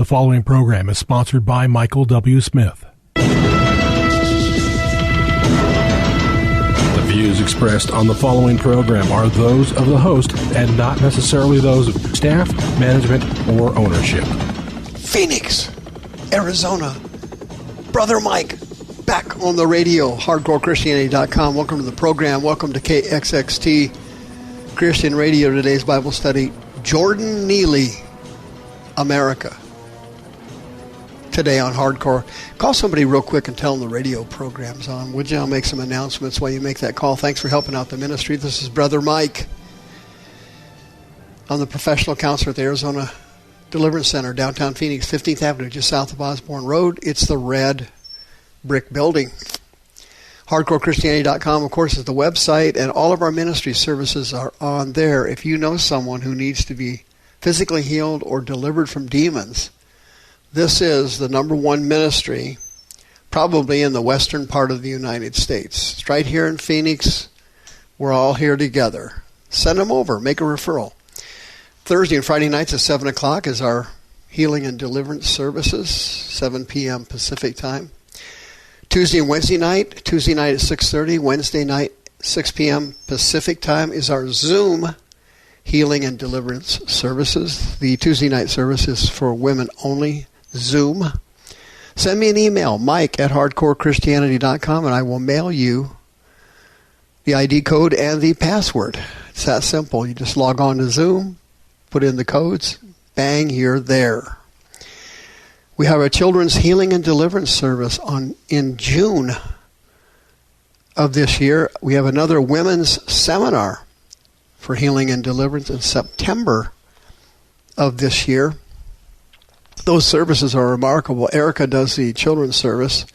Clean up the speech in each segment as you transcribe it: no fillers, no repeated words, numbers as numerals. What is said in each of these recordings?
following program is sponsored by Michael W. Smith. The views expressed on the following program are those of the host and not necessarily those of staff, management, or ownership. Phoenix, Arizona. Brother Mike, back on the radio, hardcorechristianity.com. Welcome to the program. Welcome to KXXT Christian Radio. Today's Bible study, Jordon Neely, America. Today on Hardcore. Call somebody real quick and tell them the radio program's on. Would you? I'll make some announcements while you make that call. Thanks for helping out the ministry. This is Brother Mike. I'm the professional counselor at the Arizona Deliverance Center, downtown Phoenix, 15th Avenue, just south of Osborne Road. It's the red brick building. HardcoreChristianity.com, of course, is the website, and all of our ministry services are on there. If you know someone who needs to be physically healed or delivered from demons, this is the number one ministry probably in the western part of the United States. It's right here in Phoenix. We're all here together. Send them over. Make a referral. Thursday and Friday nights at 7 o'clock is our healing and deliverance services, 7 p.m. Pacific time. Tuesday and Wednesday night, Tuesday night at 6:30, Wednesday night 6 p.m. Pacific time is our Zoom healing and deliverance services. The Tuesday night service is for women only, Zoom. Send me an email, mike@hardcorechristianity.com, and I will mail you the ID code and the password. It's that simple. You just log on to Zoom, put in the codes, bang, you're there. We have a children's healing and deliverance service in June of this year. We have another women's seminar for healing and deliverance in September of this year. Those services are remarkable. Erica does the children's service.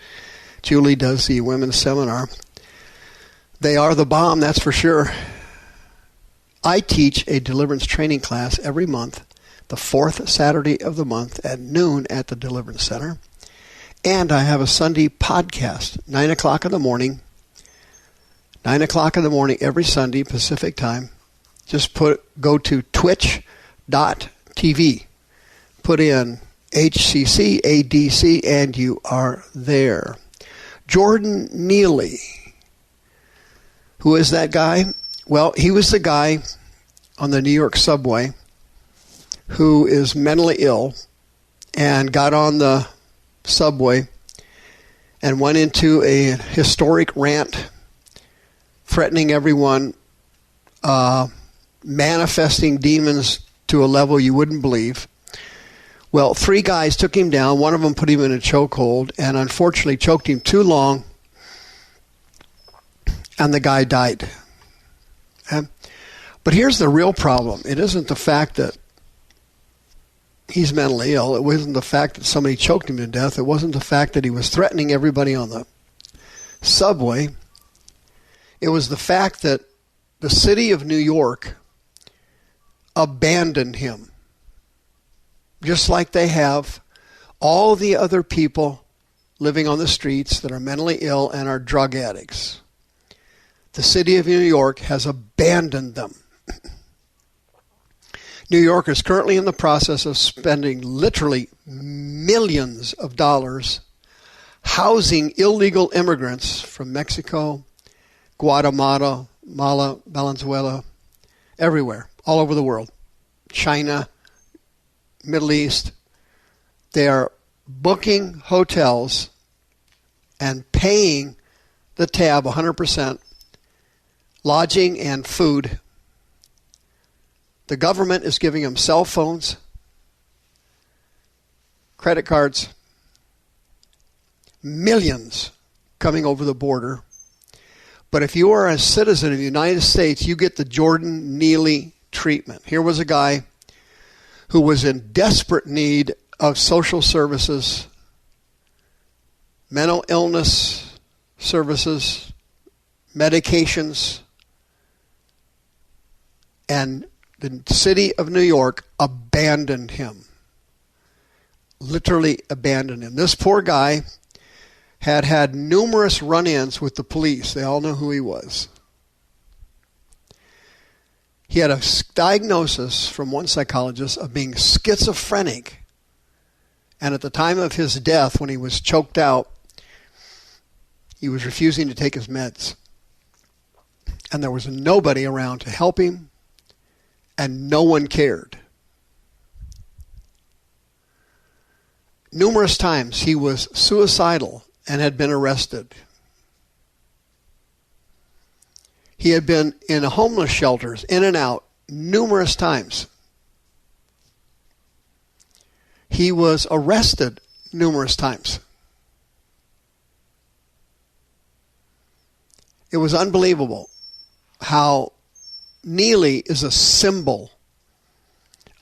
Julie does the women's seminar. They are the bomb, that's for sure. I teach a deliverance training class every month, the fourth Saturday of the month at noon at the Deliverance Center. And I have a Sunday podcast, 9 o'clock in the morning. 9 o'clock in the morning every Sunday, Pacific time. Just go to twitch.tv. Put in HCCADC and you are there. Jordon Neely. Who is that guy? Well, he was the guy on the New York subway who is mentally ill and got on the subway and went into a historic rant threatening everyone, manifesting demons to a level you wouldn't believe. Well, 3 guys took him down. One of them put him in a chokehold and unfortunately choked him too long, and the guy died. Okay? But here's the real problem. It isn't the fact that he's mentally ill. It wasn't the fact that somebody choked him to death. It wasn't the fact that he was threatening everybody on the subway. It was the fact that the city of New York abandoned him, just like they have all the other people living on the streets that are mentally ill and are drug addicts. The city of New York has abandoned them. New York is currently in the process of spending literally millions of dollars housing illegal immigrants from Mexico, Guatemala, Venezuela, everywhere, all over the world, China, Middle East. They are booking hotels and paying the tab 100%, lodging and food. The government is giving them cell phones, credit cards, millions coming over the border. But if you are a citizen of the United States, you get the Jordon Neely treatment. Here was a guy who was in desperate need of social services, mental illness services, medications, and the city of New York abandoned him. Literally abandoned him. This poor guy had numerous run-ins with the police. They all knew who he was. He had a diagnosis from one psychologist of being schizophrenic And at the time of his death, when he was choked out, he was refusing to take his meds. And there was nobody around to help him, and no one cared. Numerous times he was suicidal and had been arrested. He had been in homeless shelters, in and out, numerous times. He was arrested numerous times. It was unbelievable how Neely is a symbol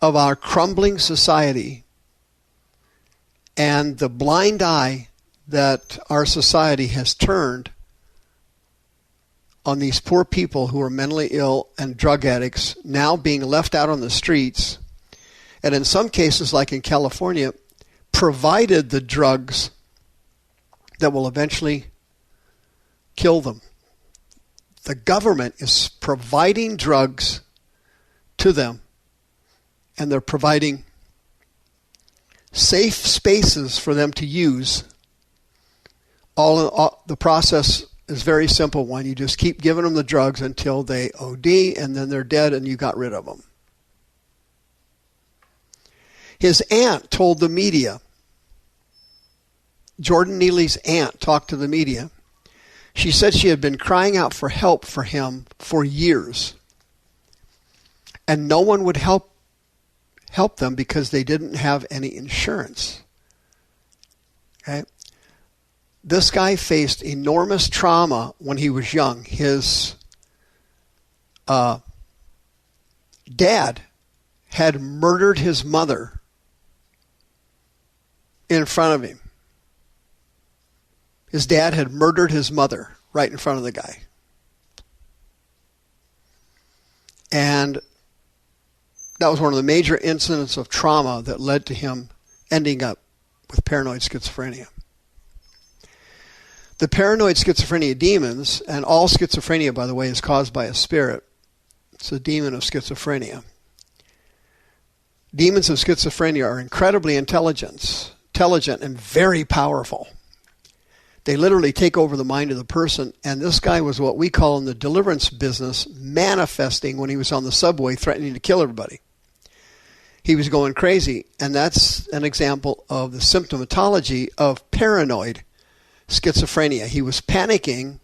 of our crumbling society and the blind eye that our society has turned on these poor people who are mentally ill and drug addicts now being left out on the streets, and in some cases, like in California, provided the drugs that will eventually kill them. The government is providing drugs to them, and they're providing safe spaces for them to use. All the process is very simple one. You just keep giving them the drugs until they OD, and then they're dead and you got rid of them. His aunt told the media, Jordon Neely's aunt talked to the media. She said she had been crying out for help for him for years. And no one would help them because they didn't have any insurance. Okay? This guy faced enormous trauma when he was young. His dad had murdered his mother in front of him. His dad had murdered his mother right in front of the guy. And that was one of the major incidents of trauma that led to him ending up with paranoid schizophrenia. The paranoid schizophrenia demons, and all schizophrenia, by the way, is caused by a spirit. It's a demon of schizophrenia. Demons of schizophrenia are incredibly intelligent and very powerful. They literally take over the mind of the person, and this guy was what we call in the deliverance business manifesting when he was on the subway threatening to kill everybody. He was going crazy, and that's an example of the symptomatology of paranoid schizophrenia. He was panicking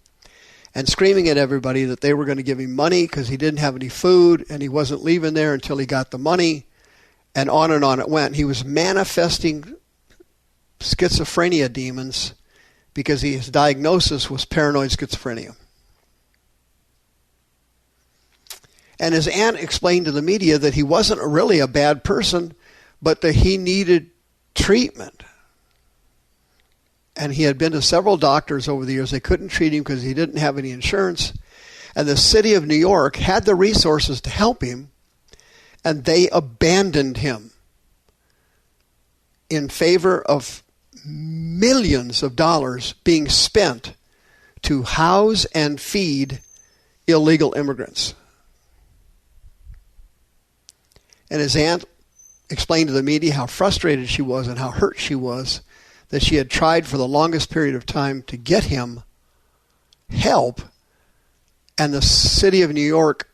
and screaming at everybody that they were going to give him money because he didn't have any food, and he wasn't leaving there until he got the money, and on it went. He was manifesting schizophrenia demons because his diagnosis was paranoid schizophrenia. And his aunt explained to the media that he wasn't really a bad person, but that he needed treatment. And he had been to several doctors over the years. They couldn't treat him because he didn't have any insurance. And the city of New York had the resources to help him, and they abandoned him in favor of millions of dollars being spent to house and feed illegal immigrants. And his aunt explained to the media how frustrated she was and how hurt she was that she had tried for the longest period of time to get him help, and the city of New York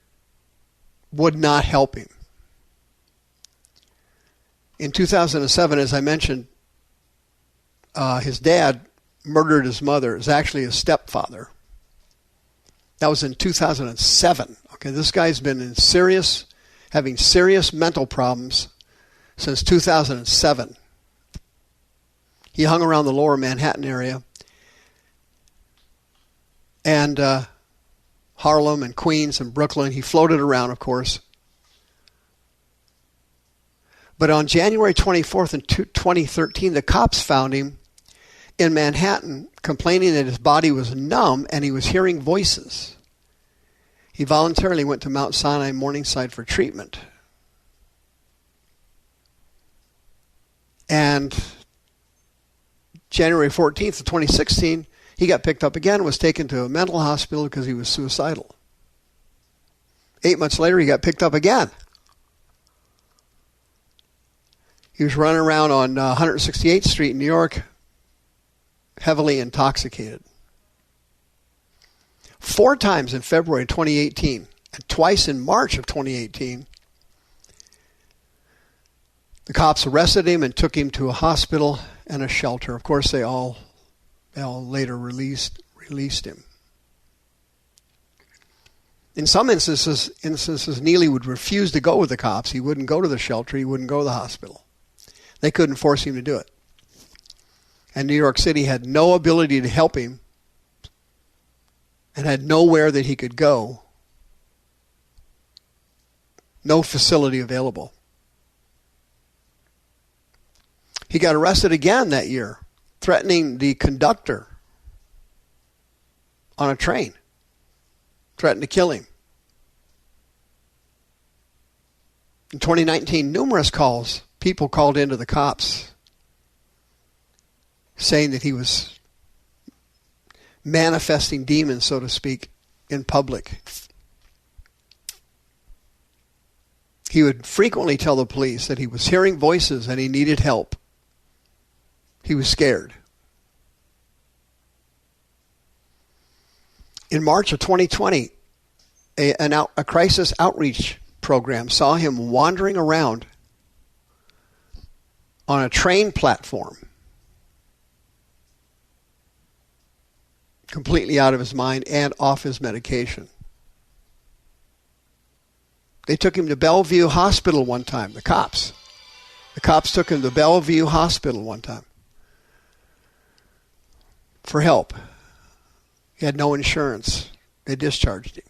would not help him. In 2007, as I mentioned, his dad murdered his mother. It was actually his stepfather. That was in 2007. Okay, this guy's been having serious mental problems since 2007. He hung around the lower Manhattan area and Harlem and Queens and Brooklyn. He floated around, of course. But on January 24th in 2013, the cops found him in Manhattan complaining that his body was numb and he was hearing voices. He voluntarily went to Mount Sinai Morningside for treatment. And January 14th of 2016, he got picked up again, was taken to a mental hospital because he was suicidal. 8 months later, he got picked up again. He was running around on 168th Street in New York, heavily intoxicated. 4 times in February 2018, and twice in March of 2018, the cops arrested him and took him to a hospital and a shelter. Of course, they all later released him. In some instances, Neely would refuse to go with the cops. He wouldn't go to the shelter. He wouldn't go to the hospital. They couldn't force him to do it. And New York City had no ability to help him and had nowhere that he could go. No facility available. He got arrested again that year, threatening the conductor on a train. Threatened to kill him. In 2019, numerous people called into the cops saying that he was manifesting demons, so to speak, in public. He would frequently tell the police that he was hearing voices and he needed help. He was scared. In March of 2020, a crisis outreach program saw him wandering around on a train platform, completely out of his mind and off his medication. They took him to Bellevue Hospital one time, the cops. The cops took him to Bellevue Hospital one time for help. He had no insurance. They discharged him.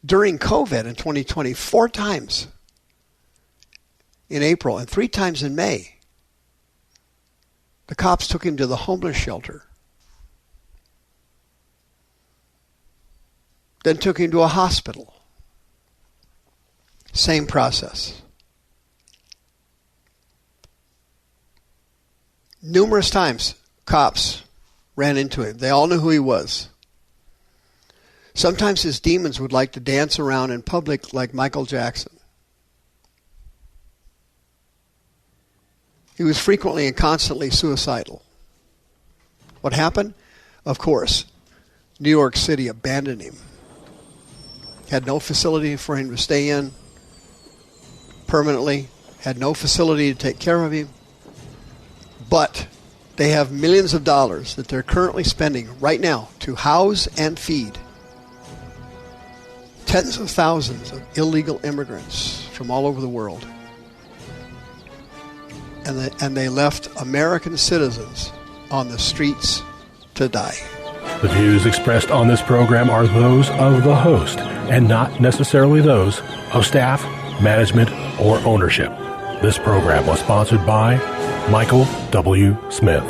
During COVID in 2020, 4 times in April and 3 times in May, the cops took him to the homeless shelter. Then took him to a hospital. Same process. Numerous times, cops ran into him. They all knew who he was. Sometimes his demons would like to dance around in public like Michael Jackson. He was frequently and constantly suicidal. What happened? Of course, New York City abandoned him. Had no facility for him to stay in permanently. Had no facility to take care of him. But they have millions of dollars that they're currently spending right now to house and feed tens of thousands of illegal immigrants from all over the world. And they left American citizens on the streets to die. The views expressed on this program are those of the host and not necessarily those of staff, management, or ownership. This program was sponsored by Michael W. Smith.